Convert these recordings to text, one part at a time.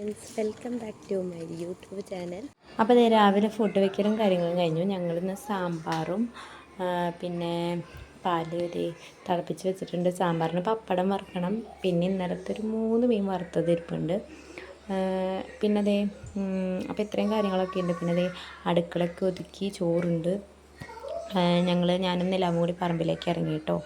Friends, welcome back to my YouTube channel. അപ്പോൾ രാവിലെ food വയ്ക്കലും കാര്യങ്ങളും കഴിഞ്ഞു. ഞങ്ങളിന്ന് സാമ്പാറും പിന്നെ പാല് തിളപ്പിച്ച് വെച്ചിട്ടുണ്ട്. സാമ്പാറിന് പപ്പടം വറുക്കണം. പിന്നെ ഇന്നലത്തെ ഒരു 3 മീൻ വറുത്തത് ഇരിപ്പുണ്ട്. പിന്നെ അപ്പോൾ ഇത്രയും കാര്യങ്ങളൊക്കെ ഉണ്ട്. പിന്നെ അടുക്കളയൊക്കെ ഒതുക്കി, ചോറുണ്ട്. ഞാനും നിലാവും കൂടി പറമ്പിലേക്ക് ഇറങ്ങി കേട്ടോ.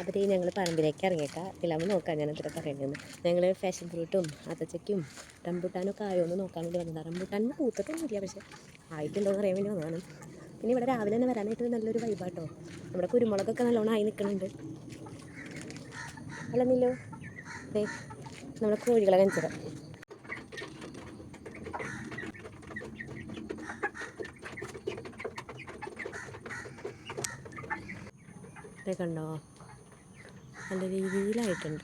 അപ്പോൾ ഞങ്ങൾ പറമ്പിലേക്ക് ഇറങ്ങിയേക്കാം. നിലാവ് നോക്കാം ഞാൻ എന്തൊക്കെ പറയുന്നത്. ഞങ്ങൾ ഫാഷൻ ഫ്രൂട്ടും അത്തച്ചയ്ക്കും റംബൂട്ടാനും ഒക്കെ ആയോ എന്ന് നോക്കാൻ വേണ്ടി വന്നതാണ്. റംബൂട്ടാനിന് പൂത്തിട്ടൊന്നുമില്ല, പക്ഷേ ആയിട്ടുണ്ടോ എന്ന് അറിയാൻ വേണ്ടി വന്നതാണ്. പിന്നെ ഇവിടെ രാവിലെ തന്നെ വരാനായിട്ട് നല്ലൊരു വൈബാട്ടോ. നമ്മുടെ കുരുമുളകൊക്കെ നല്ലോണം ആയി നിൽക്കുന്നുണ്ട്. അല്ലെന്നില്ലോ നമ്മുടെ കോഴികളെ കാണിച്ചത്. കണ്ടോ, നല്ല രീതിയിലായിട്ടുണ്ട്.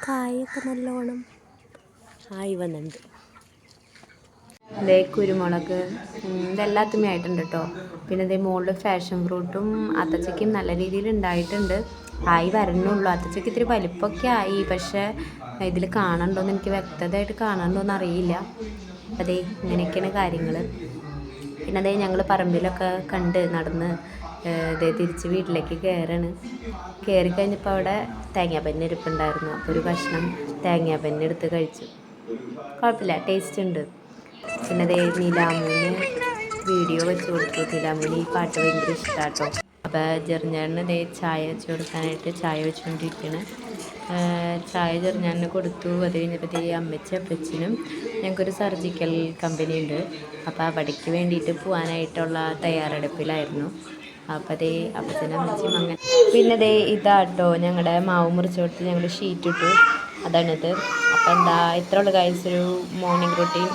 കായൊക്കെ നല്ലോണം ആയി വന്നിട്ടുണ്ട്. കുരുമുളക് ഇതെല്ലാത്തുമേ ആയിട്ടുണ്ട് കേട്ടോ. പിന്നെ മുകളിൽ ഫാഷൻ ഫ്രൂട്ടും അത്തച്ചയ്ക്കും നല്ല രീതിയിൽ ഉണ്ടായിട്ടുണ്ട്. ആയി വരണുള്ളൂ. അത്തച്ചയ്ക്ക് ഇത്തിരി വലിപ്പമൊക്കെ ആയി, പക്ഷേ ഇതിൽ കാണണ്ടോയെന്ന് എനിക്ക് വ്യക്തതയായിട്ട് കാണണ്ടോയെന്ന് അറിയില്ല. ഇങ്ങനെയൊക്കെയാണ് കാര്യങ്ങൾ. പിന്നെ ഞങ്ങൾ പറമ്പിലൊക്കെ കണ്ട് നടന്ന് തിരിച്ച് വീട്ടിലേക്ക് കയറി കഴിഞ്ഞപ്പോൾ അവിടെ തേങ്ങാപ്പന്നെ ഇരിപ്പുണ്ടായിരുന്നു. അപ്പോൾ ഒരു കഷ്ണം തേങ്ങാപ്പന്നെ എടുത്ത് കഴിച്ചു. കുഴപ്പമില്ല, ടേസ്റ്റ് ഉണ്ട്. പിന്നെ നിലാമൂന് വീഡിയോ വെച്ച് കൊടുത്തു. നിലാമൂന് ഈ പാട്ട് ഭയങ്കര ഇഷ്ടമാട്ടോ. അപ്പോൾ ചെറുഞ്ഞാടിന് ചായ വെച്ച് കൊടുക്കാനായിട്ട് ചായ വെച്ചുകൊണ്ടിരിക്കുകയാണ്. ചായ ചെറുഞ്ഞാടിന് കൊടുത്തു. അത് കഴിഞ്ഞപ്പോൾ അപ്പച്ചനും ഞങ്ങൾക്കൊരു സർജിക്കൽ കമ്പനി ഉണ്ട്. അപ്പോൾ അവിടേക്ക് വേണ്ടിയിട്ട് പോകാനായിട്ടുള്ള തയ്യാറെടുപ്പിലായിരുന്നു. അപ്പോൾ അപ്പച്ചനും അമ്മച്ചിയും അങ്ങനെ. പിന്നെ ഇതാട്ടോ ഞങ്ങളുടെ മാവ് മുറിച്ച് കൊടുത്ത് ഞങ്ങൾ ഷീറ്റ് ഇട്ടു. അതാണിത്. അപ്പോൾ ഇത്ര ഉള്ള ഒരു മോർണിംഗ് റൂട്ടീൻ.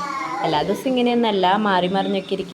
എല്ലാ ദിവസവും ഇങ്ങനെയൊന്നല്ല, മാറി മറിഞ്ഞൊക്കെ ഇരിക്കും.